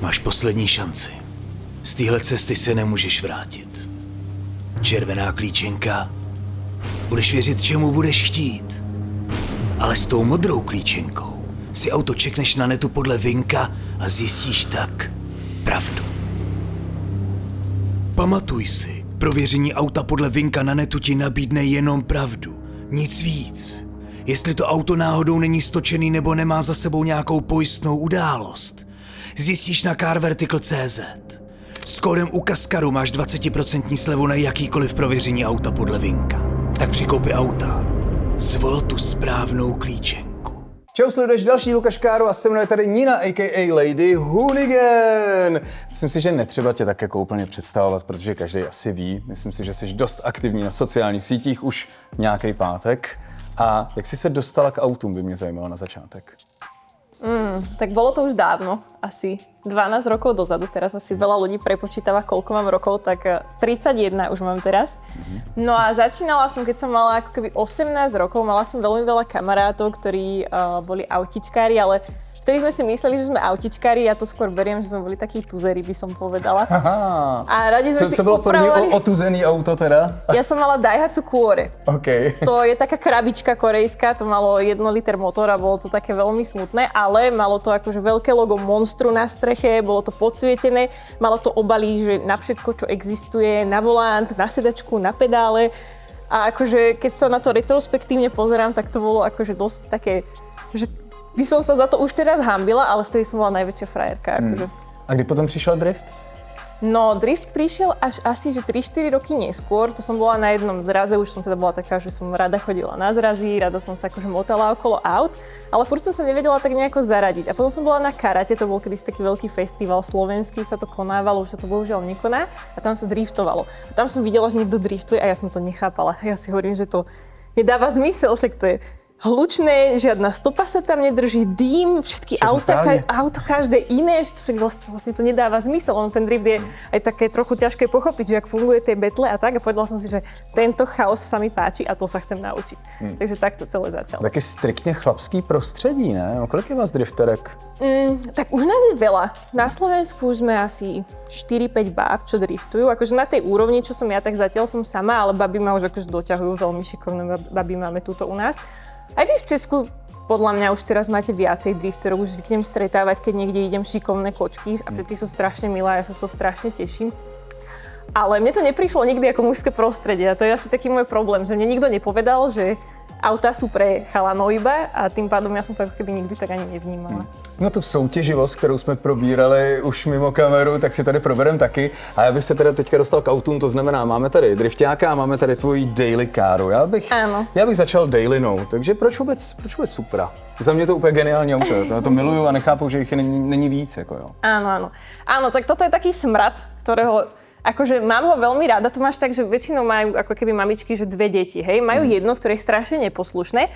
Máš poslední šanci. Z téhle cesty se nemůžeš vrátit. Červená klíčenka. Budeš věřit, čemu budeš chtít. Ale s tou modrou klíčenkou si auto čekneš na netu podle vinka a zjistíš tak pravdu. Pamatuj si, prověření auta podle vinka na netu ti nabídne jenom pravdu. Nic víc. Jestli to auto náhodou není stočený nebo nemá za sebou nějakou pojistnou událost, zjistíš na carvertical.cz. S kódem u Kaskaru máš 20% slevu na jakýkoliv prověření auta podle vinka. Tak při koupi auta zvol tu správnou klíčenku. Čau, sleduješ další Lukáš Káru a se mnou je tady Nina, a.k.a. Lady Hoonigan. Myslím si, že netřeba tě tak jako úplně představovat, protože každý asi ví. Myslím si, že jsi dost aktivní na sociálních sítích už nějaký pátek. A jak jsi se dostala k autům, by mě zajímalo na začátek. Tak bolo to už dávno, asi 12 rokov dozadu, teraz asi veľa ľudí prepočítava, koľko mám rokov, tak 31 už mám teraz. No a začínala som, keď som mala ako keby 18 rokov, mala som veľmi veľa kamarátov, ktorí boli autičkári, ale vtedy sme si mysleli, že sme autičkári, ja to skôr beriem, že sme boli takí tuzery, by som povedala. Aha. A radi sme si bylo upravovali... první otuzený auto teda? Ja som mala Daihatsu Kuore. OK. To je taká krabička korejská, to malo 1 liter motor a bolo to také veľmi smutné, ale malo to akože veľké logo Monstru na streche, bolo to podsvietené, malo to obalí, že na všetko, čo existuje, na volant, na sedačku, na pedále. A akože keď sa na to retrospektívne pozerám, tak to bolo akože dosť také, že by som sa za to už teraz hanbila, ale vtedy som bola najväčšia frajerka. Akože. A kdy potom přišel drift? No, drift prišiel až asi, že 3-4 roky neskôr. To som bola na jednom zraze, už som teda bola taká, že som rada chodila na zrazy, rada som sa akože motala okolo aut, ale furt som sa nevedela tak nejako zaradiť. A potom som bola na karate, to bol kedysi taký veľký festival slovenský, sa to konávalo, už sa to bohužiaľ nekoná a tam sa driftovalo. A tam som videla, že niekto driftuje a ja som to nechápala. Ja si hovorím, že to nedáva zmysel, však to je hlučné, žiadna stopa sa tam nedrží, dým, všetky auto každé iné, že to vlastne to nedáva zmysel. Ten drift je aj také trochu ťažké pochopiť, že ak funguje tie betle a tak. A povedala som si, že tento chaos sa mi páči a to sa chcem naučiť. Takže tak to celé začalo. Taky striktně chlapský prostředí, ne? No, kolik je vás drifterek? Tak už nás je veľa. Na Slovensku už sme asi 4-5 báb, čo driftujú. Akože na tej úrovni, čo som ja, tak zatiaľ som sama, ale baby ma už akože doťahujú, veľmi šikovné baby máme túto u nás. Aj vy v Česku, podľa mňa už teraz máte viacej drifterov, už zvyknem stretávať, keď niekde idem šikovné kočky a všetky sú strašne milé a ja sa z toho strašne teším. Ale mne to neprišlo nikdy ako mužské prostredie a to je asi taký môj problém, že mne nikto nepovedal, že autá sú pre chalanov iba a tým pádom ja som to ako keby nikdy tak ani nevnímala. No tu soutěživost, kterou jsme probírali už mimo kameru, tak si tady proberem taky. A já bych se teda teďka dostal k autům, to znamená, máme tady drifťáka a máme tady tvoji daily káru. Já bych začal dailynou, takže proč vůbec Supra? Za mě to úplně geniální auto, já to miluju a nechápu, že jich není víc, jako jo. Áno, tak toto je taký smrad, ktorého akože mám ho veľmi rada, to máš tak, že väčšinou majú ako keby mamičky, že 2 deti, hej, majú jedno, ktoré je strašne neposlušné.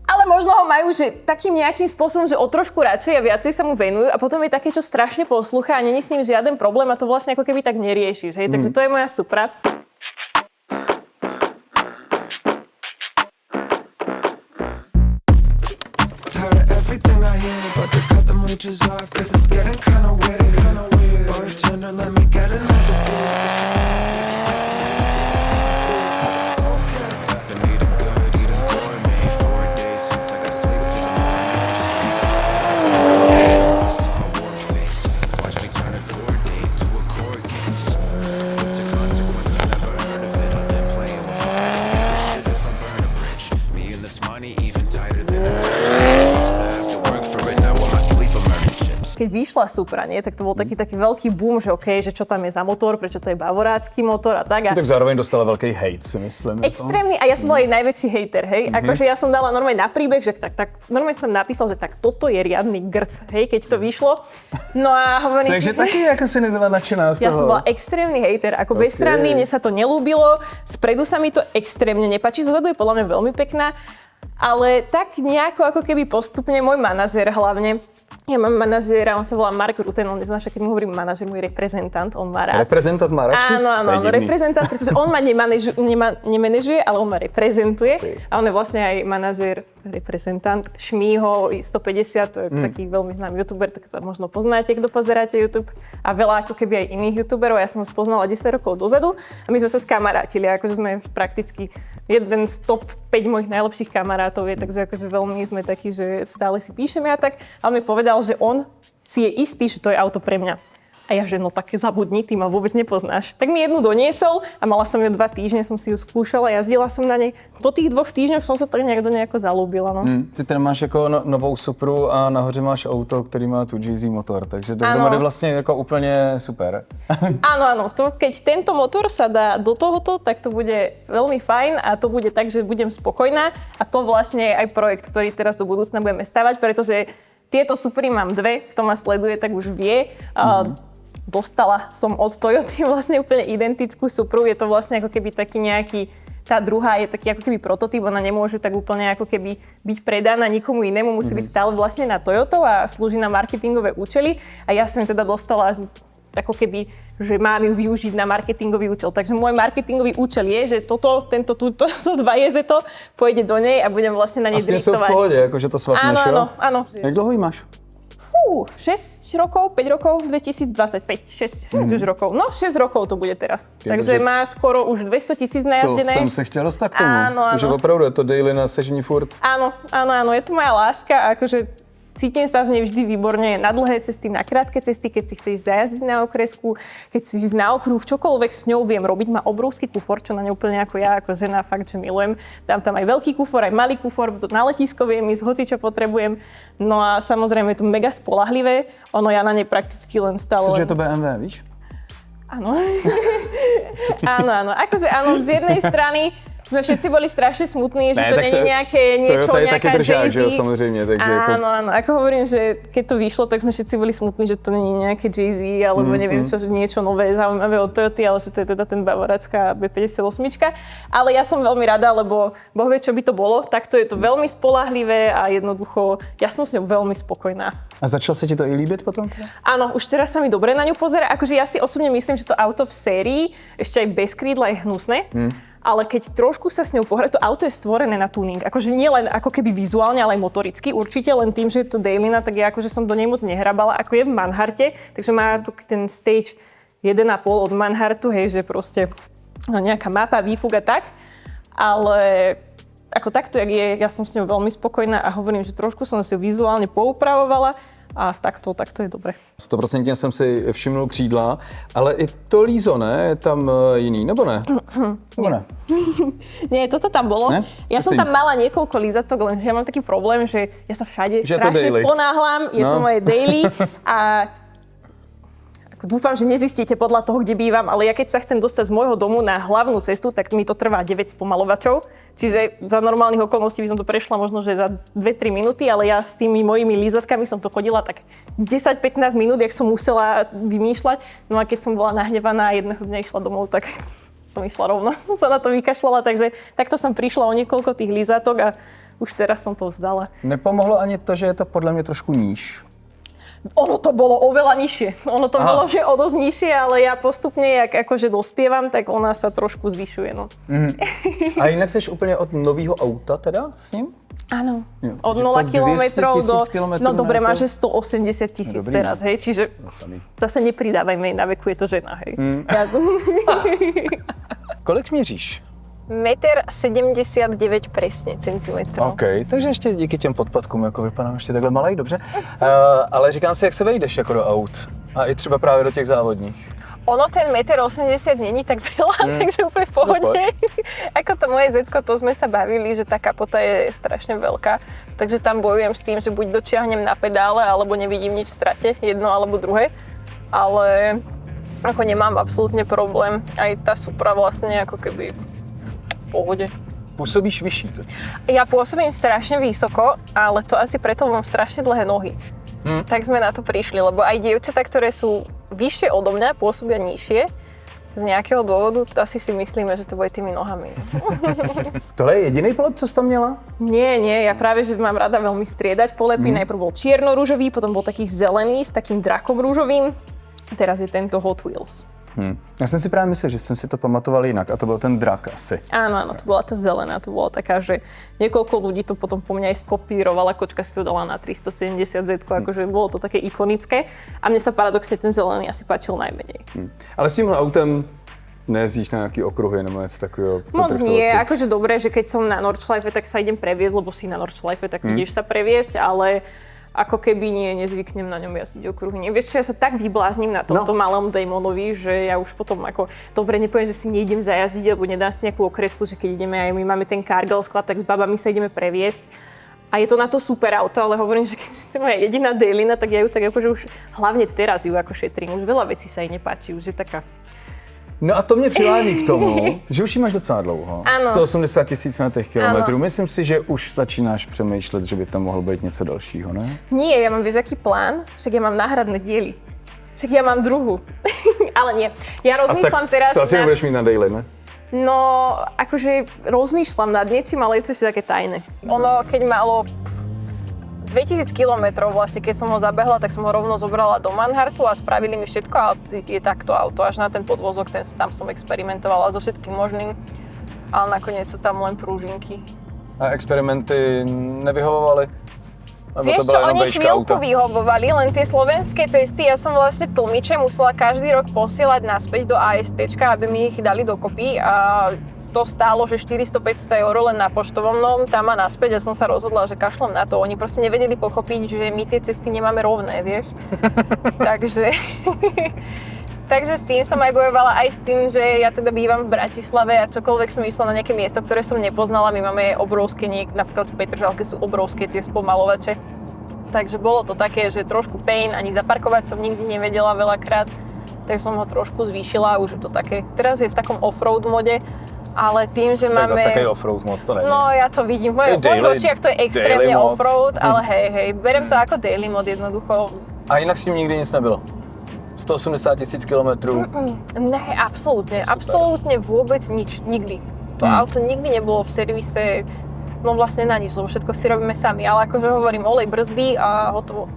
Ale možno ho majú, že takým nejakým spôsobom, že o trošku radšej a viacej sa mu venujú a potom je také, čo strašne poslúcha a není s ním žiaden problém a to vlastne ako keby tak neriešiš, hej? Takže to je moja Supra. Keď vyšla Supra, nie, tak to bol taký veľký boom, že okej, že čo tam je za motor, prečo to je bavorácky motor a tak. Tak zároveň dostala veľký hejt, si myslím. Extrémny a ja som bola jej najväčší hejter, hej. Akože ja som dala normálne na príbeh, že tak normálne som napísal, že tak toto je riadny grc, hej, keď to vyšlo. No a hovorím takže si... taky ako si nebyla nadšená z toho. Ja som bola extrémny hejter, ako bez strany, mne sa to nelúbilo, spredu sa mi to extrémne nepáči, zozadu je podľa mňa veľmi pekná, ale tak nejako ako keby postupne môj manažér hlavne Ja mám manažéra, on sa volá Mark Rutten, on neznáša, keď mu hovorím manažér, môj reprezentant, on má rád. Reprezentant má radši? Áno, reprezentant, pretože on ma nemanaguje, ale on ma reprezentuje. A on je vlastne aj manažér, reprezentant Šmího 150, to je taký veľmi známy youtuber, tak to možno poznáte, kto pozeráte YouTube. A veľa ako keby aj iných youtuberov, ja som ho spoznala 10 rokov dozadu a my sme sa skamarátili, akože sme prakticky jeden z top 5 mojich najlepších kamarátov je, takže akože veľmi sme takí, že stále si píšeme a tak. A on mi povedal, že on si je istý, že to je auto pre mňa. A ja, že no také zabudni, ty ma vôbec nepoznáš. Tak mi jednu doniesol a mala som ju 2 týždne, som si ju skúšala, jazdila som na nej. Po tých 2 týždňoch som sa tak nejako zalúbila, no. Ty teda máš jako novou Supru a nahoře máš auto, který má tu GZ motor, takže dohromady vlastně jako úplně super. Áno, keď tento motor sa dá do tohoto, tak to bude veľmi fajn a to bude tak, že budem spokojná a to vlastne je aj projekt, ktorý teraz do budúcna budeme stavať, pretože tieto Supry mám 2, kto ma sleduje, tak už vie. Dostala som od Toyoty vlastne úplne identickú Supru, je to vlastne ako keby taký nejaký, tá druhá je taký ako keby prototyp, ona nemôže tak úplne ako keby byť predaná nikomu inému, musí byť stále vlastne na Toyota a slúži na marketingové účely a ja som teda dostala ako keby, že mám ju využiť na marketingový účel. Takže môj marketingový účel je, že toto 2 JZ pôjde do nej a budem vlastne na nej driftovať. A s tým sú v pohode, akože to svapneš, jo? Áno. Jak dlho ji máš? 6 rokov, 5 rokov, 2025, 6 už rokov. No, 6 rokov to bude teraz. Takže má skoro už 200 000 najazdené. To jsem se chtěl dostat k tomu, áno. že opravdu je to daily na sežení furt. Áno, je to moja láska a akože cítim sa v nej vždy výborne na dlhé cesty, na krátke cesty, keď si chceš zajazdiť na okresku, keď si ísť na okruh, čokoľvek s ňou viem robiť. Má obrovský kufor, čo na ňu úplne ako ja, ako žena, fakt, že milujem. Dám tam aj veľký kufor, aj malý kufor, na letisko viem ísť, hoci čo potrebujem. No a samozrejme je to mega spoľahlivé. Ono ja na nej prakticky len stále... Takže je to BMW, víš? Áno. áno. Akože áno, z jednej strany sme všetci boli strašne smutní, že to nie je nejaké niečo, nejaká držá, že jo, samozrejme. Takže áno, ako hovorím, že keď to vyšlo, tak sme všetci boli smutní, že to nie je nejaké Jay-Z, alebo neviem čo, niečo nové, zaujímavé od Toyoty, ale že to je teda ten bavorácká B58. Ale ja som veľmi rada, lebo Boh vie, čo by to bolo, takto je to veľmi spoľahlivé a jednoducho, ja som s ňou veľmi spokojná. A začal sa ti to i líbiť potom? Áno, už teraz sa mi dobre na ňu pozerá. Akože ja si osobne myslím, že to auto v sérii, ešte aj bez krídla je hnusné. Ale keď trošku sa s ňou pohrať, to auto je stvorené na tuning. Akože nie len ako keby vizuálne, ale aj motoricky. Určite len tým, že je to Dailina, tak ja akože som do nej moc nehrabala, ako je v Manharte. Takže má tu ten stage 1,5 od Manhartu, hej, že proste nejaká mapa, výfuk a tak. Ale ako takto, jak je, ja som s ňou veľmi spokojná a hovorím, že trošku som si ju vizuálne poupravovala. A takto je dobre. 100% jsem si všimnul křídla, ale i to lízo, ne? Je tam jiný, nebo ne? Nebo ne? Nie, toto tam bolo. Ne? Ja som tam mala niekoľko lízatok, lenže ja mám taký problém, že ja sa všade strašne ponáhľam, je to moje daily a dúfam, že nezistíte podľa toho, kde bývam, ale ja keď sa chcem dostať z môjho domu na hlavnú cestu, tak mi to trvá 9 spomalovačov. Čiže za normálnych okolností by som to prešla možno, že za 2-3 minúty, ale ja s tými mojimi lízatkami som to chodila tak 10-15 minút, jak som musela vymýšľať. No a keď som bola nahnevaná a jedného dňa išla domov, tak som išla rovno, som sa na to vykašľala, takže takto som prišla o niekoľko tých lízatok a už teraz som to vzdala. Nepomohlo ani to, že je to podľa mňa trošku níž. Ono to bolo oveľa nižšie. Ono to bolo, že o dosť nižšie, ale ja postupne, jak akože dospievam, tak ona sa trošku zvyšuje, no. A inak seš úplne od nového auta teda s ním? Áno. Od 0 kilometrov do... No dobre, máš 180 000 teraz, hej, čiže zase nepridávajme, na veku je to žena, hej. Kolik měříš? 1,79 m presne centimetrov. OK, takže ještě díky těm podpadkům jako vypadám ještě takhle malej, dobře. Ale říkám si, jak se vejdeš jako do aut a i třeba právě do těch závodních. Ono ten 1,80 m není tak veľa, takže úplne v pohode. Ako to moje Zetko, to sme sa bavili, že tá kapota je strašne veľká, takže tam bojujem s tým, že buď dočiahnem na pedále, alebo nevidím nič v strate, jedno alebo druhé. Ale ako nemám absolútne problém, aj tá Supra vlastne ako keby v pohode. Pôsobíš vyšší to? Ja pôsobím strašne vysoko, ale to asi preto mám strašne dlhé nohy. Tak sme na to prišli, lebo aj dievčatá, ktoré sú vyššie odo mňa, pôsobia nižšie. Z nějakého důvodu asi si myslíme, že to bude tými nohami. Tohle je jediný plot, co jsi tam měla? Nie, ja práve, že mám rada veľmi striedať polepy. Najprv bol čierno-rúžový, potom bol taký zelený s takým drakom rúžovým. A teraz je tento Hot Wheels. Já jsem si právě myslel, že jsem si to pamatoval jinak a to byl ten drak asi. Áno, to bola tá zelená, to bola taká, že niekoľko ľudí to potom po mňa aj skopírovalo, kočka si to dala na 370 Z, akože bolo to také ikonické. A mne sa paradoxne ten zelený asi páčil najmenej. Ale s tímhle autem nejezdíš na nějaký okruhy nebo něco takového? Moc nie, akože dobré, že keď som na Nordschleife, tak sa idem previesť, lebo si na Nordschleife, tak ideš sa previesť, ale ako keby nezvyknem na ňom jazdiť okruhy. Vieš čo, ja sa tak vyblázním na tomto malom Daimonovi, že ja už potom ako dobre nepoviem, že si neidem zajazdiť, alebo nedám si nejakú okresku, že keď ideme aj my máme ten Cargill sklad, tak s babami sa ideme previesť. A je to na to super auto, ale hovorím, že keď to je moja jediná dailina, tak ja ju tak akože už hlavne teraz ju ako šetrím. Už veľa vecí sa jej nepáči, už je taká. No a to mě přivádí k tomu, že už ji máš docela dlouho. Ano. 180 000 na těch kilometrů. Myslím si, že už začínáš přemýšlet, že by tam mohlo být něco dalšího, ne? Nie, ja mám, vieš, aký plán? Však ja mám náhradné diely. Však ja mám druhu. Ale nie. Ja rozmýšľam teraz to asi nebudeš mít na daily, ne? No, akože rozmýšľam nad niečím, ale je to ešte také tajné. Ono, keď malo 2000 kilometrov vlastne, keď som ho zabehla, tak som ho rovno zobrala do Manhartu a spravili mi všetko a je takto auto až na ten podvozok, tam som experimentovala so všetkým možným, ale nakoniec sú tam len prúžinky. A experimenty nevyhovovali? Vieš čo, oni chvíľku vyhovovali, len tie slovenské cesty, ja som vlastne tlmiče musela každý rok posielať naspäť do ASTčka, aby mi ich dali dokopy a to stálo, že 400-500 € len na poštovom tam a naspäť a som sa rozhodla, že kašlem na to. Oni proste nevedeli pochopiť, že my tie cesty nemáme rovné, vieš. Takže s tým som aj bojovala, aj s tým, že ja teda bývam v Bratislave a čokoľvek som išla na nejaké miesto, ktoré som nepoznala. My máme obrovské, napríklad v Petržalke sú obrovské tie spomalovače. Takže bolo to také, že trošku pain, ani zaparkovať som nikdy nevedela veľakrát. Takže som ho trošku zvýšila a už je to také, teraz je v takom offroad mode. Ale tým, že máme... To je zase taký offroad mod, to neviem. No, ja to vidím. V mojich očiach to je extrémne offroad, ale hej, berem to ako daily mod jednoducho. A jinak s tím nikdy nic nebylo? 180 000 kilometrů? Ne, absolútne. Super. Absolútne vôbec nič. Nikdy. To auto nikdy nebolo v servise, no vlastne na nič, lebo všetko si robíme sami. Ale akože hovorím, olej, brzdy a hotovo.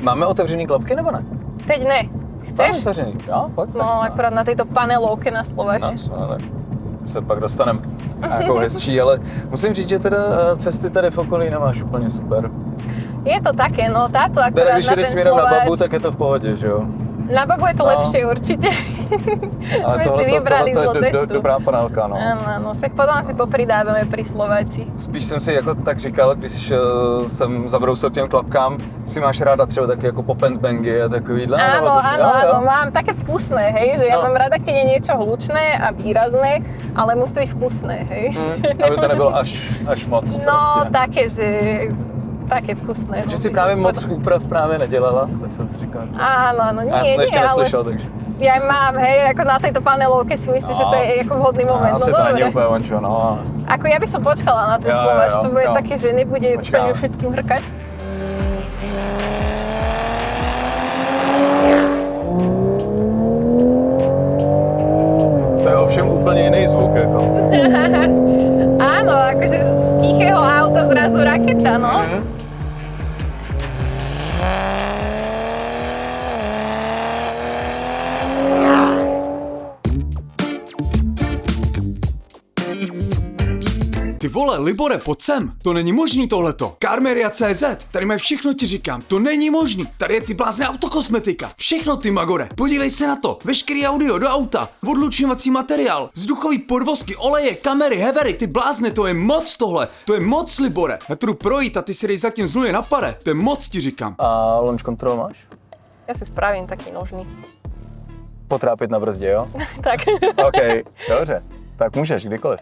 Máme otevřený klapky, nebo ne? Teď ne. Chceš? Máme otevřený, jo, pojď. No, akorát na tejto panelovke na Slovači. No, se pak dostaneme nějakou hezčí, ale musím říct, že teda cesty tady v okolí nemáš úplně super. Je to také, no táto akorát teda, když na ten jdeš směrem Slováč. na Babu, tak je to v pohodě, že jo? Na Babu je to lepšie určite. Ale Sme si vybrali zlú cestu. Dobrá panelka, no. Áno, však potom si popridávame pri Slováči. Spíš jsem si jako tak říkal, když jsem zabrousil k těm klapkám, si máš ráda třeba taky jako pop and bangy a takovýhle. Áno, mám také vkusné, hej, že ja mám rada, keď je niečo hlučné a výrazné, ale musí to byť vkusné, hej. Aby to nebylo až moc no, prostě. také, že také vkusné. Že si právě moc úprav právě nedělala, tak jsem si říkal. Áno, nie, já jsem to ještě neslyšel, takže. Ja mám, hej, ako na tejto panelovke si myslím, že to je ako vhodný moment. Asi to není úplne vončo, no. Ako ja by som počkala na ten Slováč, to bude také, že nebude úplne všetkým hrkať. To je ovšem úplně jiný zvuk, jako. Áno, akože z tichého auta zrazu raketa, no. Ty vole, Libore, pojď sem. To není možný tohleto. Carmeria.cz, tady mají všechno, ti říkám. To není možný. Tady je ty blázné autokosmetika. Všechno, ty magore. Podívej se na to. Veškerý audio do auta. Odlučňovací materiál. Vzduchový podvozky, oleje, kamery, hevery. Ty blázne, to je moc tohle. To je moc, Libore. Já tu projít a ty si dej zatím z nuly na pare. To je moc, ti říkám. A launch control máš? Ja si spravím taký nožný. Potrápit na brzdě, jo? Tak. OK, dobře. Tak můžeš, kdykoliv.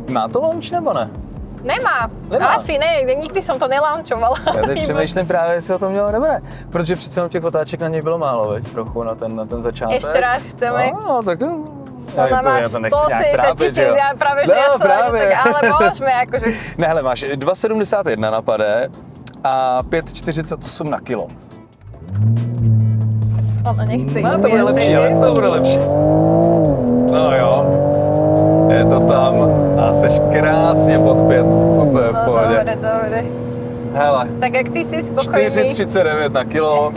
Má to launch nebo ne? Nemá. Nemá. Asi ne, nikdy som to nelaunčovala. Já teď přemýšlím právě, jestli o tom mělo nebo ne. Protože přece jenom těch otáček na něj bylo málo, veď, trochu na ten začátek. Ešte raz chceme. No, tak Ona má 170 000, já právě, že já právě. Tak ale môžeme, akože... Ne, hele, máš 2,71 na pade a 5,48 na kilo. Ona nechce No to bude lepší, ale to bude lepší. No jo, je to tam a seš krásně pod 5, úplně v pohodě. Dobre. Hele, Tak jak ty jsi spokojný? 4,39 na kilo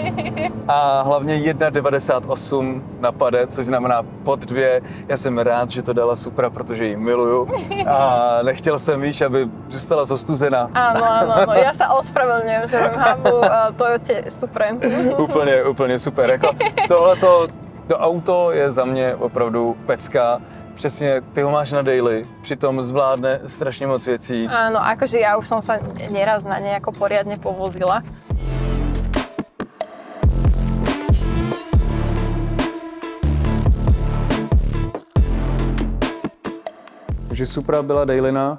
a hlavně 1,98 na pade, což znamená pod 2. Já jsem rád, že to dala Supra, protože ji miluju a nechtěl jsem, víš, aby zůstala zostuzená. Áno, ja sa ospravedlňujem, že viem hambu Toyote Supra. Úplně super. Jako tohleto, to auto je za mě opravdu pecka. Přesně, ty ho máš na daily, přitom zvládne strašně moc věcí. Áno, akože ja už som sa neraz na nej ako poriadne povozila. Takže Supra byla dailina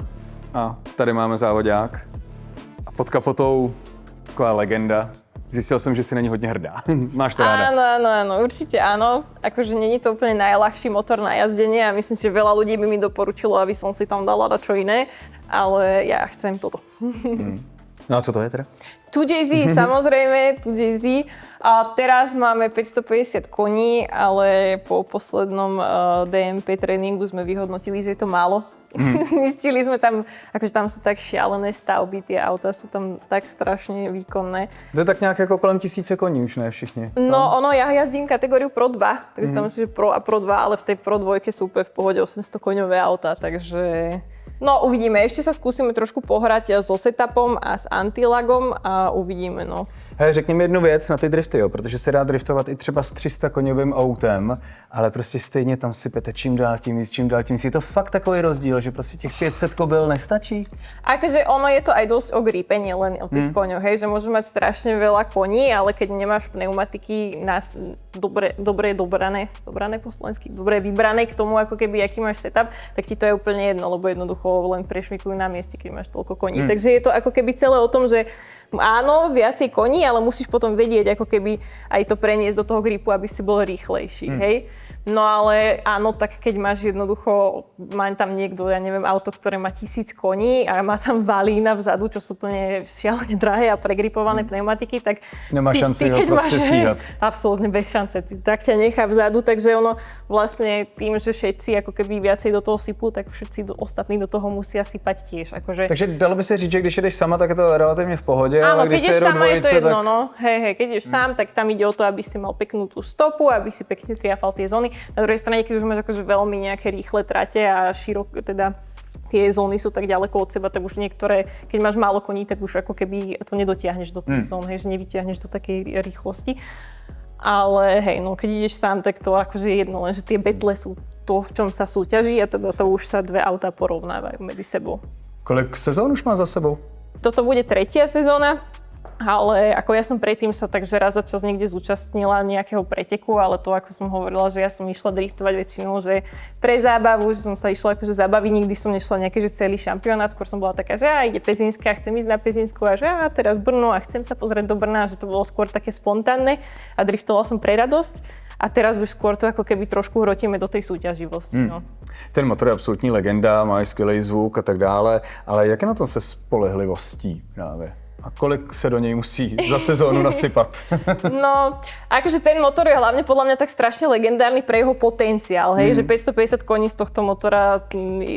a tady máme závodák. A pod kapotou taková legenda. Zistil som, že si na ní hodne hrdá. Máš to ráda? Áno, určite áno. Akože není to úplne najľahší motor na jazdenie a myslím si, že veľa ľudí by mi doporučilo, aby som si tam dala čo iné, ale ja chcem toto. No a co to je teda? 2JZ, samozrejme, 2JZ. A teraz máme 550 koní, ale po poslednom DMP tréningu sme vyhodnotili, že je to málo. Zistili sme tam, akože tam sú tak šialené stavby, tie autá sú tam tak strašne výkonné. To je tak nějak jako kolem 1000 koní, už ne všichni. No ono, ja jazdím kategóriu Pro 2, takže tam myslím, že Pro a Pro 2, ale v tej Pro 2 sú úplne v pohode 800 koňové autá, takže... No uvidíme, ešte sa skúsime trošku pohrať so setupom a s antilagom a uvidíme, no. Hej, řekni mi jednu věc na ty drifty, jo, protože se dá driftovat i třeba s 300 koňovým autem, ale prostě stejně tam sypete čím dál tím víc. Je to fakt takový rozdíl, že prostě těch 500 kobyl nestačí? Akože ono je to aj dosť o gripe, nie len o tých koňoch, hej, že môžeš mať strašne veľa koní, ale keď nemáš pneumatiky na dobre dobrané po slovensky, dobre vybrané k tomu, ako keby aký máš setup, tak ti to je úplne jedno, lebo jednoducho len prešmikujú na mieste, keď máš toľko koní. Takže je to ako keby celé o tom, že áno, viacej koní, ale musíš potom vedieť ako keby aj to preniesť do toho gripu, aby si bol rýchlejší, hej. No ale áno, tak keď máš jednoducho, má tam niekto, ja neviem, auto, ktoré má 1000 koní a má tam valína vzadu, čo sú úplne šialene drahé a pregripované pneumatiky, tak... Nemá šanci ho proste stíhať. Absolútne bez šance, tak ťa nechá vzadu, takže ono vlastne tým, že všetci ako keby viacej do toho sypú, tak všetci ostatní do toho musia sypať tiež. Akože... Takže dalo by se říct, že když jedeš sama, tak je to relativně v pohodě, áno, ale když se jedou dvojice, je to jedno, tak... no. Hej, keď ideš sám, tak tam ide o to, aby si mal peknú tú stopu, aby si pekne triafal tie zóny. Na druhej strane, keď už máš akože veľmi nejaké rýchle trate a široko, teda tie zóny sú tak ďaleko od seba, tak už niektoré, keď máš málo koní, tak už ako keby to nedotiahneš do tých zón, hej, že nevytiahneš do takej rýchlosti. Ale hej, no keď ideš sám, tak to akože je jedno, lenže tie betle sú to, v čom sa súťaží a teda to už sa dve autá porovnávajú medzi sebou. Kolik sezón už má za sebou? Toto bude 3. sezóna. Ale ako ja som predtým sa takže raz za čas niekde zúčastnila nejakého preteku, ale to ako som hovorila, že ja som išla driftovať väčšinou, že pre zábavu, že som sa išla akože zabaviť, nikdy som nešla nejaký že celý šampionát, skôr som bola taká, že ide Pezínska, chcem ísť na Pezínsku a že teraz Brno a chcem sa pozrieť do Brna, že to bolo skôr také spontánne a driftovala som pre radosť. A teraz už skôr to ako keby trošku hrotíme do tej súťaživosti. No. Ten motor je absolutní legenda, má skvělý zvuk a tak dále, ale jak je na tom se spolehlivostí právě? A kolik se do nej musí za sezónu nasypat? No, akože ten motor je hlavne podľa mňa tak strašne legendárny pre jeho potenciál, hej, že 550 koní z tohto motora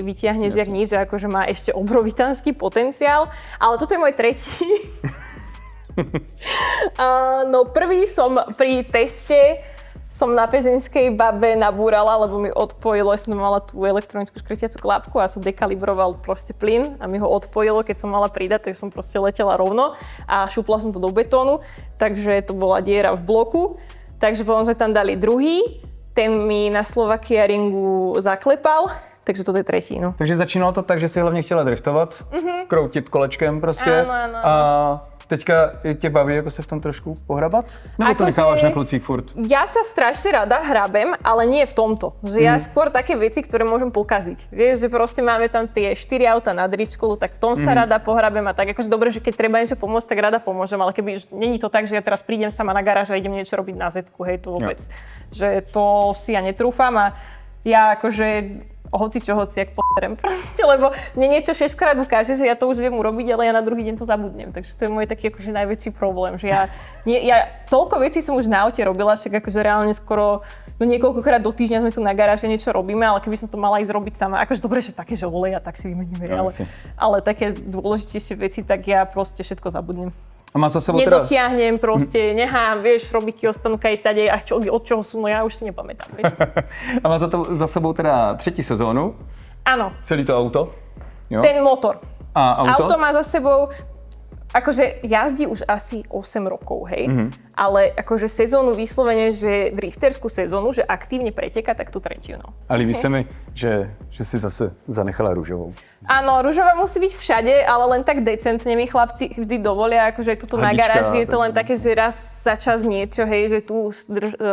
vytiahneš jak nič, že akože má ešte obrovitánsky potenciál, ale toto je môj tretí. No prvý som pri teste som na Pezínskej babe nabúrala, lebo mi odpojilo, ja som mala tú elektronickú škrtiacu klapku a som dekalibroval proste plyn a mi ho odpojilo, keď som mala pridať, takže som proste letela rovno a šupla som to do betónu, takže to bola diera v bloku. Takže potom sme tam dali druhý, ten mi na Slovakia Ringu zaklepal, takže toto je tretí, no. Takže začínalo to tak, že si hlavně chtěla driftovat, kroutit kolečkem prostě. Áno. A teďka tě baví jako se v tom trošku pohrabat? Nebo to nechávaš na klucík furt? Ja sa strašne rada hrabem, ale nie v tomto. Že ja skôr také veci, ktoré môžem pokaziť. Vieš, že proste máme tam tie 4 auta na dričku, tak v tom sa rada pohrabem a tak. Akože dobre, že keď treba niečo pomôcť, tak rada pomôžem, ale keby není to tak, že ja teraz prídem sama na garáž a idem niečo robiť na zetku, hej, to vôbec. Že to si ja netrúfam a ja akože hoci jak p***rem proste, lebo mne niečo 6-krát ukáže, že ja to už viem urobiť, ale ja na druhý deň to zabudnem. Takže to je môj taký akože najväčší problém, že ja toľko vecí som už na aute robila, však akože reálne skoro niekoľkokrát do týždňa sme tu na garáže niečo robíme, ale keby som to mala ísť robiť sama, akože dobre, že také, že olej a tak si vymeníme, ale také dôležitejšie veci, tak ja proste všetko zabudnem. A má za sebou teda... Nedotiahnem proste, nechám, vieš, robiky ostanú kaj tade a od čoho sú, no ja už si nepamätám. Vieš. A má za sebou teda 3. sezónu? Áno. Celý to auto? Jo? Ten motor. A auto? Auto má za sebou, akože jazdí už asi 8 rokov, hej. Ale akože sezónu vyslovene, že drifterskú sezónu, že aktívne preteká, tak tú 3. no. A líbí sa mi, že si zase zanechala rúžovou. Áno, rúžová musí byť všade, ale len tak decentne mi chlapci vždy dovolia, akože toto na garáži je to len také, že raz za čas niečo, hej, že tu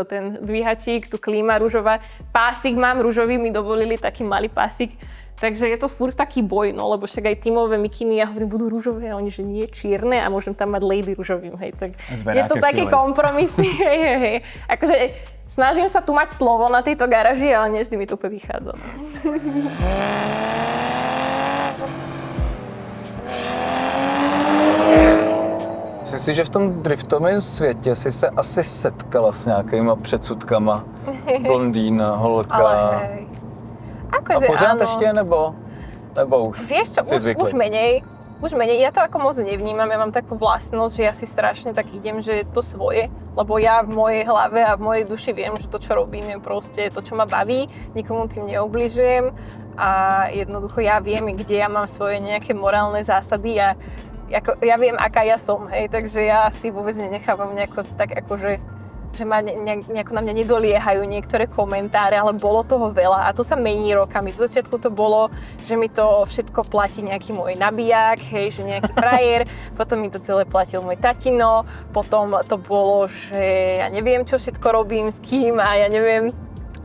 ten dvíhačík, tu klíma rúžová, pásik mám rúžový, mi dovolili taký malý pásik. Takže je to furt taký boj, no, lebo však aj tímové mikiny, ja hovorím, budú rúžové a oni, že nie, čierne a môžem tam mať lady rúžovým, hej, tak je to také kompromisy, hej. Akože snažím sa tu mať slovo na tejto garáži, ale nie vždy mi to úplne vychádza. Myslím si, že v tom driftovém světě si se asi setkala s nějakýma předsudkama. Blondýna, holka. Ale hej. Akože a pořád áno. ešte, nebo už vieš čo, si zvykli? Už menej. Ja to ako moc nevnímam, ja mám takú vlastnosť, že ja si strašne tak idem, že je to svoje, lebo ja v mojej hlave a v mojej duši viem, že to, čo robím, je proste to, čo ma baví, nikomu tým neubližujem a jednoducho ja viem, kde ja mám svoje nejaké morálne zásady a ja viem, aká ja som, hej, takže ja si vôbec nenechávam nejako tak akože že ma nejako na mňa nedoliehajú niektoré komentáre, ale bolo toho veľa a to sa mení rokami. Z začiatku to bolo, že mi to všetko platí nejaký môj nabíjak, hej, že nejaký frajer, potom mi to celé platil môj tatino, potom to bolo, že ja neviem, čo všetko robím, s kým a ja neviem,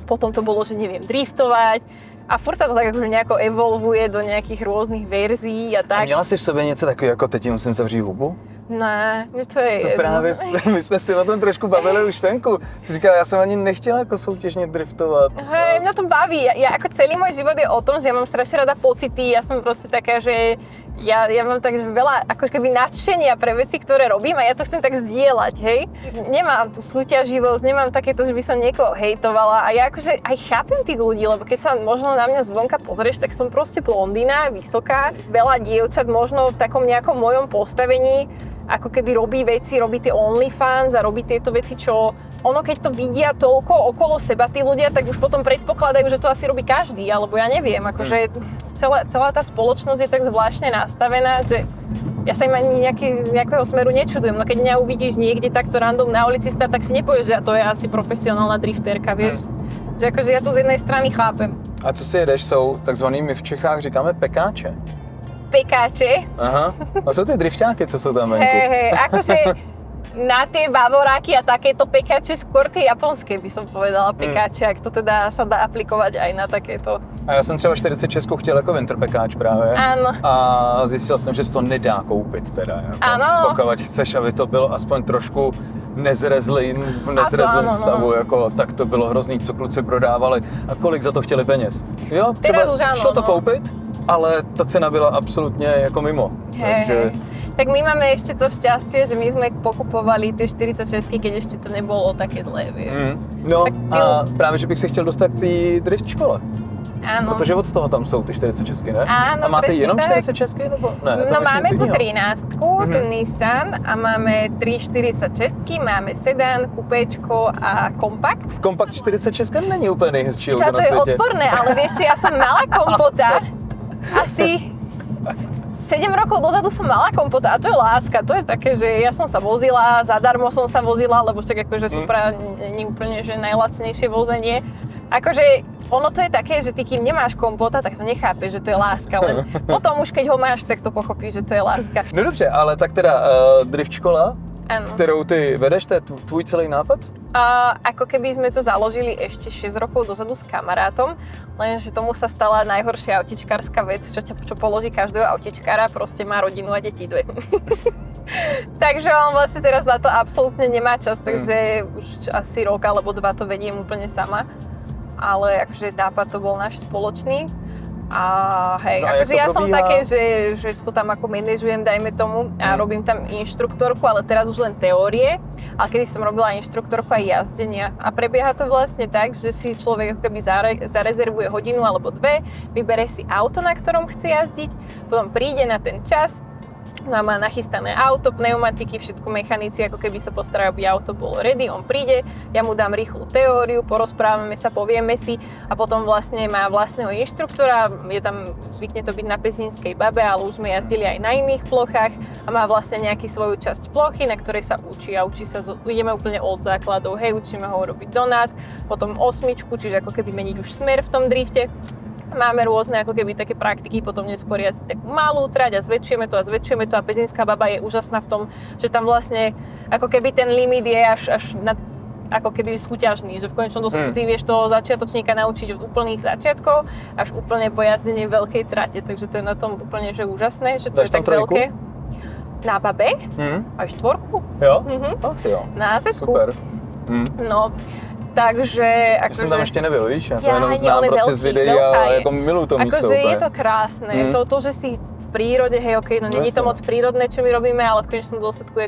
potom to bolo, že neviem driftovať. A furt sa to tak akože nejako evolvuje do nejakých rôznych verzií a tak. A měla si v sobě něco takového, jako teď musím zavřít hubu? Ne, to je To jedno. právě, my jsme si o tom trošku bavili už venku. Si říkala, já jsem ani nechtěla jako soutěžně driftovat. Hej, mňa to baví. Ja ako celý môj život je o tom, že ja mám strašne rada pocity. Ja som proste taká, že ja mám tak veľa ako keby nadšenia pre veci, ktoré robím a ja to chcem tak zdieľať, hej. Nemám tú súťaživosť, nemám takéto, že by som niekoho hejtovala a ja akože aj chápem tých ľudí, lebo keď sa možno na mňa zvonka pozrieš, tak som proste blondína, vysoká, veľa dievčat možno v takom nejakom mojom postavení ako keby robí veci, robí tie OnlyFans a robí tieto veci, čo ono keď to vidia toľko okolo seba tí ľudia, tak už potom predpokladajú, že to asi robí každý, alebo ja neviem, akože celá tá spoločnosť je tak zvláštne nastavená, že ja sa im ani nejakého smeru nečudujem, no keď mňa uvidíš niekde takto random na ulici stať, tak si nepovieš, že to je asi profesionálna drifterka, vieš. Že akože ja to z jednej strany chápem. A co si jedeš, jsou takzvaný, my v Čechách říkáme pekáče. Pekáče. Aha, a jsou ty drifťáky, co jsou tam venku. Hej, akože na tie bavoráky a takéto pekáče, skôr tie japonské by som povedala pekáče, ak to teda sa dá aplikovať aj na takéto. A já jsem třeba 46 chtěl jako winter pekáč právě. Áno. A zjistil jsem, že se to nedá koupit teda. Jako, Áno. pokud chceš, aby to bylo aspoň trošku v nezrezlém stavu, jako, tak to bylo hrozný, co kluci prodávali. A kolik za to chtěli peněz? Jo, třeba už áno, šlo to koupit, ale ta cena byla absolutně jako mimo. Takže... Tak my máme ešte to šťastie, že my sme pokupovali tie 46, keď ešte to nebolo také zlé, vieš. No a právě, že bych se chtěl dostat k té drift škole. Áno. Protože od toho tam jsou ty 46, ne? Áno, a máte jenom tak. 46, nebo ne? No máme tu 13, ten Nissan a máme 3 46, máme sedan, kupečko a kompakt. Kompakt 46 není úplně nejhezčí auto na To je světě. odporné, ale vieš čo, ja som mala kompota asi 7 rokov dozadu som mala kompota a to je láska, to je také, že ja som sa vozila, zadarmo som sa vozila, lebo však akože Supra nie úplne, že najlacnejšie vozenie. Akože ono to je také, že ty kým nemáš kompota, tak to nechápeš, že to je láska, len potom už keď ho máš, tak to pochopíš, že to je láska. No dobře, ale tak teda drift škola, Áno. kterou ty vedeš, to je tvůj celý nápad? Ako keby sme to založili ešte 6 rokov dozadu s kamarátom, lenže tomu sa stala najhoršia autičkárska vec, čo položí každého autičkára, proste má rodinu a deti dve. Takže on vlastne teraz na to absolútne nemá čas, takže už asi rok alebo 2 to vediem úplne sama. ale akože nápad to bol náš spoločný. A hej, No a akože jak to ja som probíhá? také, že to tam ako manažujem, dajme tomu, a robím tam inštruktorku, ale teraz už len teórie. Ale kedy som robila inštruktorku aj jazdenia. A prebieha to vlastne tak, že si človek ako keby zarezervuje hodinu alebo dve, vybere si auto, na ktorom chce jazdiť, potom príde na ten čas, no a má nachystané auto, pneumatiky, všetko mechanici, ako keby sa postarajú, aby auto bolo ready, on príde, ja mu dám rýchlu teóriu, porozprávame sa, povieme si a potom vlastne má vlastného inštruktora, je tam, zvykne to byť na Pezínskej Babe, ale už sme jazdili aj na iných plochách a má vlastne nejaký svoju časť plochy, na ktorej sa učí a učí sa, ideme úplne od základov, hej, učíme ho robiť donát, potom osmičku, čiže ako keby meniť už smer v tom drifte. Máme rôzne ako keby také praktiky, potom neskôr jazdiť takú malú trať a zväčšujeme to a Pezínska Baba je úžasná v tom, že tam vlastne ako keby ten limit je až na ako keby súťažný, že v konečnom dôsledku ty vieš toho začiatočníka naučiť od úplných začiatkov až úplne po jazdenie veľkej trate, takže to je na tom úplne že úžasné, že to Dáš je tam tak trojku? veľké. Na Babe? Aj štvorku? Jo? Mhm. Fakt jo. Na Zetku. Super. No, takže Já jsem tam ještě nebyl, víš? Já to Ja, jenom nie, znám on je prostě veľký, z videí veľká a je. jako miluju to místo akože je úplně. to krásne, to, že si v prírode, hej, okej, no není to Jasne. moc prírodné, čo my robíme, ale v konečnom dôsledku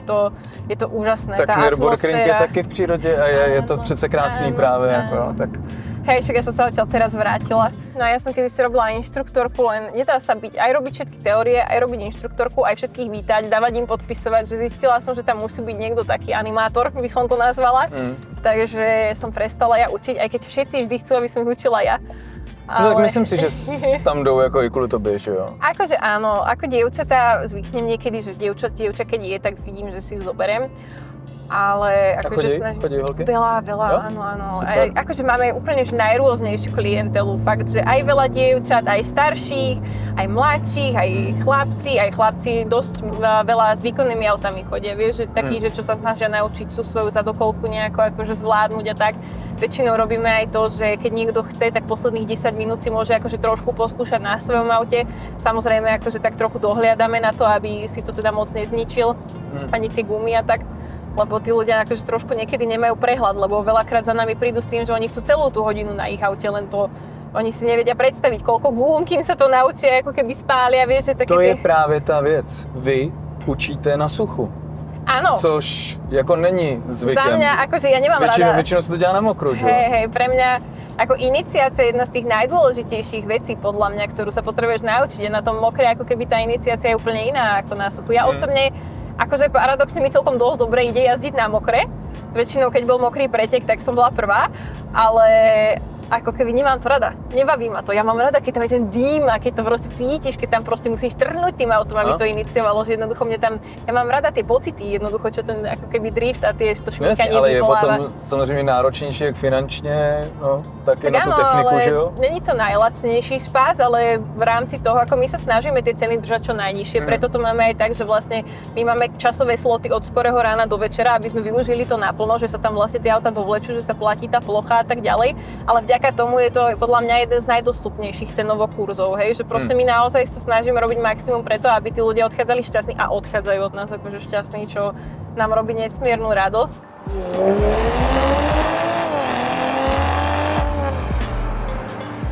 je to úžasné, Tak tá nürburgring je atmosféra. taky v přírodě a je to přece krásný áno, právě, áno. jako, no, tak Hej, však ja som sa odtiaľ teraz vrátila. No a ja som kedysi robila inštruktorku, len nedá sa byť, aj robiť všetky teórie, aj robiť inštruktorku, aj všetkých vítať, dávať im podpisovať, že zistila som, že tam musí byť niekto taký animátor, by som to nazvala. Takže som prestala ja učiť, aj keď všetci vždy chcú, aby som ich učila ja. No tak myslím si, že tam jdou jako i kvůli tobě, že jo? Akože áno, ako dievčatá zvyknem niekedy, že dievča keď je, tak vidím, že si ju zoberiem. Ale akože chodí holky? Veľa, Jo? áno. Super. Aj, akože máme úplne že najrôznejšiu klientelu. Fakt, že aj veľa dievčat, aj starších, aj mladších, aj chlapci dosť veľa s výkonnými autami chodia. Vieš, že takí, že čo sa snažia naučiť tú svoju zadokolku nejako akože zvládnuť a tak. Väčšinou robíme aj to, že keď niekto chce, tak posledných 10 minút si môže akože trošku poskúšať na svojom aute. Samozrejme, akože tak trochu dohliadame na to, aby si to teda moc nezničil, ani tie gumy a tak. Lebo tí ľudia akože trošku niekedy nemajú prehľad, lebo veľakrát za nami prídu s tým, že oni chcú celú tú hodinu na ich aute, len to oni si nevedia predstaviť, koľko gum, kým sa to naučia, ako keby spália, vieš, že také To je právě ta věc. Vy učíte na suchu. Áno. Což jako není zvykem. Za mňa, akože ja nemám rada. Většinou se to dělá na mokro, že jo? Hej, pre mňa ako iniciácia je jedna z tých najdôležitejších vecí, podľa mňa, ktorú sa potrebuješ naučiť. A na tom mokre, ako keby tá iniciácia je úplne iná ako na suchu. Ja osobne, akože paradoxne mi celkom dosť dobre ide jazdiť na mokre. Väčšinou, keď bol mokrý pretek, tak som bola prvá, ale ako keby nemám to rada. Nebaví ma to. Ja mám rada, keď tam je ten dým a keď to proste cítiš, keď tam proste musíš trhnúť tým autom, aby to iniciovalo, že jednoducho mne tam, ja mám rada tie pocity, jednoducho, čo ten ako keby drift a tie, to šmykanie ale je vyvoláva. potom samozřejmě náročnější jak finančně, no, taky Tak na tu áno, techniku, ale že jo? není to najlacnejší špás, ale v rámci toho, ako my sa snažíme tie ceny držať čo najnižšie, preto to máme aj tak, že vlastne my máme časové sloty od skorého rána do večera, aby sme využili to naplno, že sa tam vlastne tie auta dovlečú, že sa platí tá plocha a tak ďalej, ale vďaka tomu je to podľa mňa jeden z najdostupnejších cenovo kurzov, hej, že proste my naozaj sa snažíme robiť maximum preto, aby tí ľudia odchádzali šťastní a odchádzajú od nás akože šťastní, čo nám robí nesmiernu radosť.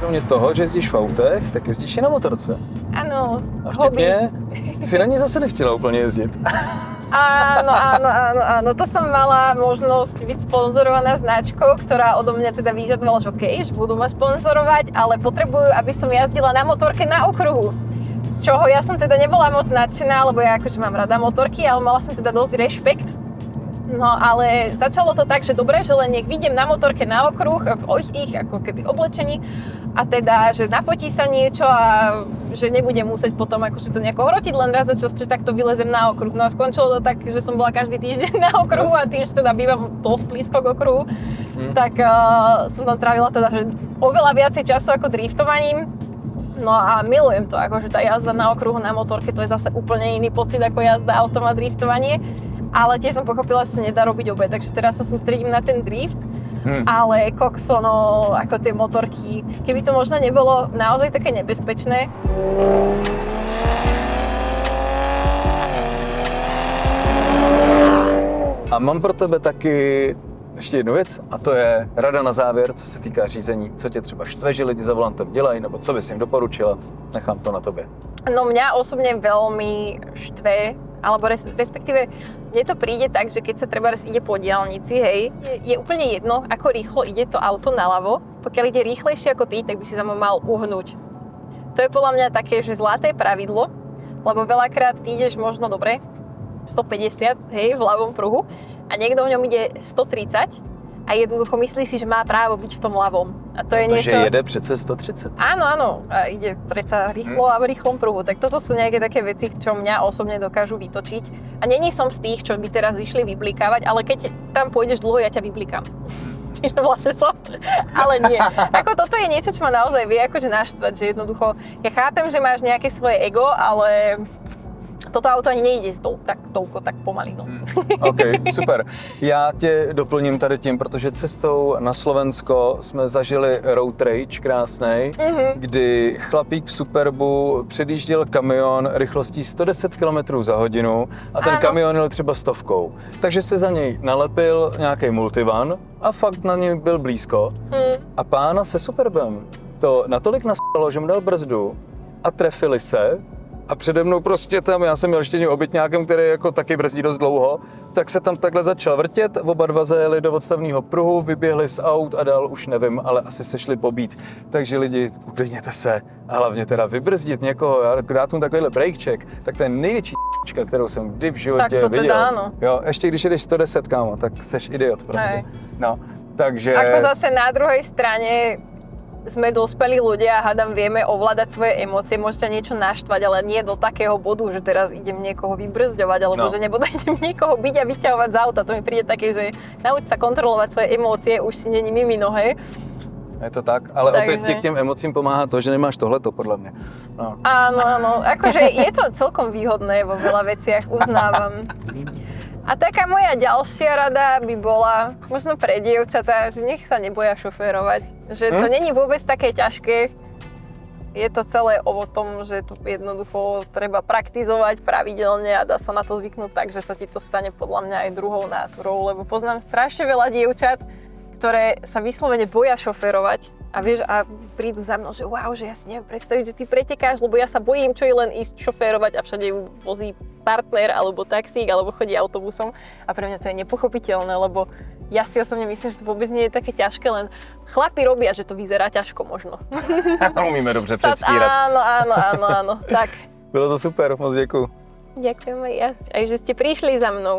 Kromě toho, že jezdíš v autech, tak jezdíš i na motorce. Áno, A hobby. vtipně, si na ní zase nechtěla úplně jezdit. Áno, to som mala možnosť byť sponzorovaná značkou, ktorá odo mňa teda vyžadovala, že OK, že budú ma sponzorovať, ale potrebujú, aby som jazdila na motorke na okruhu. Z čoho ja som teda nebola moc nadšená, lebo ja akože mám rada motorky, ale mala som teda dosť rešpekt. No ale začalo to tak, že dobre, že len nech vyjdem na motorke na okruh, v ich ako keby oblečení a teda, že nafotí sa niečo a že nebudem musieť potom akože to nejako hrotiť, len raz za čas, že takto vylezem na okruh. No a skončilo to tak, že som bola každý týždeň na okruhu a tým, že teda bývam dosť blízko k okruhu, tak som tam trávila teda že oveľa viacej času ako driftovaním. No a milujem to, akože tá jazda na okruhu na motorke, to je zase úplne iný pocit ako jazda autom a driftovanie. Ale tiež som pochopila, že sa nedá robiť obe, takže teraz sa sústredím na ten drift. Ale kokso, no, ako tie motorky, keby to možno nebolo naozaj také nebezpečné. A mám pro tebe taky ještě jednu věc a to je rada na závěr, co se týká řízení, co tě třeba štve, že lidi za volantem dělají, nebo co bys jim doporučila, nechám to na tobě. No mňa osobne veľmi štve, alebo respektíve mne to príde tak, že keď sa treba ide po diaľnici, hej, je úplne jedno, ako rýchlo ide to auto naľavo. Pokiaľ ide rýchlejšie ako ty, tak by si sa mal uhnúť. To je podľa mňa také, že zlaté pravidlo, lebo veľakrát ty ideš možno dobre 150, hej, v ľavom pruhu a niekto v ňom ide 130 a jednoducho myslí si, že má právo byť v tom ľavom. A to je niečo... Protože jede přece 130. Áno, a ide predsa rýchlo a v rýchlom pruhu. Tak toto sú nejaké také veci, čo mňa osobne dokážu vytočiť. A není som z tých, čo by teraz išli vyblikávať, ale keď tam pôjdeš dlho, ja ťa vyblikám. Čiže vlastne som, ale nie. Ako toto je niečo, čo ma naozaj vie akože naštvať, že jednoducho, ja chápem, že máš nejaké svoje ego, ale toto auto ani nejde toľko tak pomaly. No. OK, super. Já tě doplním tady tím, protože cestou na Slovensko jsme zažili road rage krásnej, kdy chlapík v Superbu předjížděl kamion rychlostí 110 km za hodinu a ten kamion jel třeba 100. Takže se za něj nalepil nějaký multivan a fakt na něj byl blízko. A pána se Superbem to natolik naskalo, že mu dal brzdu a trefili se. A přede mnou prostě tam, já jsem měl ještě obytňákem, který jako taky brzdí dost dlouho, tak se tam takhle začal vrtět, oba dva zajeli do odstavného pruhu, vyběhli z aut a dál už nevím, ale asi se šli pobít. Takže lidi, uklidněte se a hlavně teda vybrzdit někoho, dát mu takovýhle break check, tak to je největší kterou jsem kdy v životě tak to viděl. Teda áno. Jo, ještě když jedeš 110, kámo, tak seš idiot prostě. Hej. No, takže... Ako zase na druhej strane sme dospelí ľudia a hádam vieme ovládať svoje emócie, môžete niečo naštvať, ale nie do takého bodu, že teraz idem niekoho vybrzďovať, alebo že nebodaj idem niekoho byť a vyťahovať z auta. To mi príde také, že nauč sa kontrolovať svoje emócie, už si není mimo, hej. Je to tak, ale takže... opět ti k těm emocím pomáhá to, že nemáš tohleto, podle mě. No. Áno, akože je to celkom výhodné vo veľa veciach, uznávam. A taká moja ďalšia rada by bola, možno pre dievčatá, že nech sa neboja šoférovať. Že to není vôbec také ťažké. Je to celé o tom, že to jednoducho treba praktizovať pravidelne a dá sa na to zvyknúť tak, že sa ti to stane podľa mňa aj druhou náturou, lebo poznám strašne veľa dievčat, ktoré sa vyslovene boja šoférovať a vieš, a prídu za mnou, že wow, že ja si neviem predstaviť, že ty pretekáš, lebo ja sa bojím, čo je len ísť šoférovať a všade ju vozí partner alebo taxík alebo chodí autobusom a pre mňa to je nepochopiteľné, lebo ja si osobne myslím, že to vôbec nie je také ťažké, len chlapi robia, že to vyzerá ťažko možno. Umíme dobře předstírat. Áno, tak. Bylo to super, moc děkuju. Ďakujem aj ja, aj že ste prišli za mnou.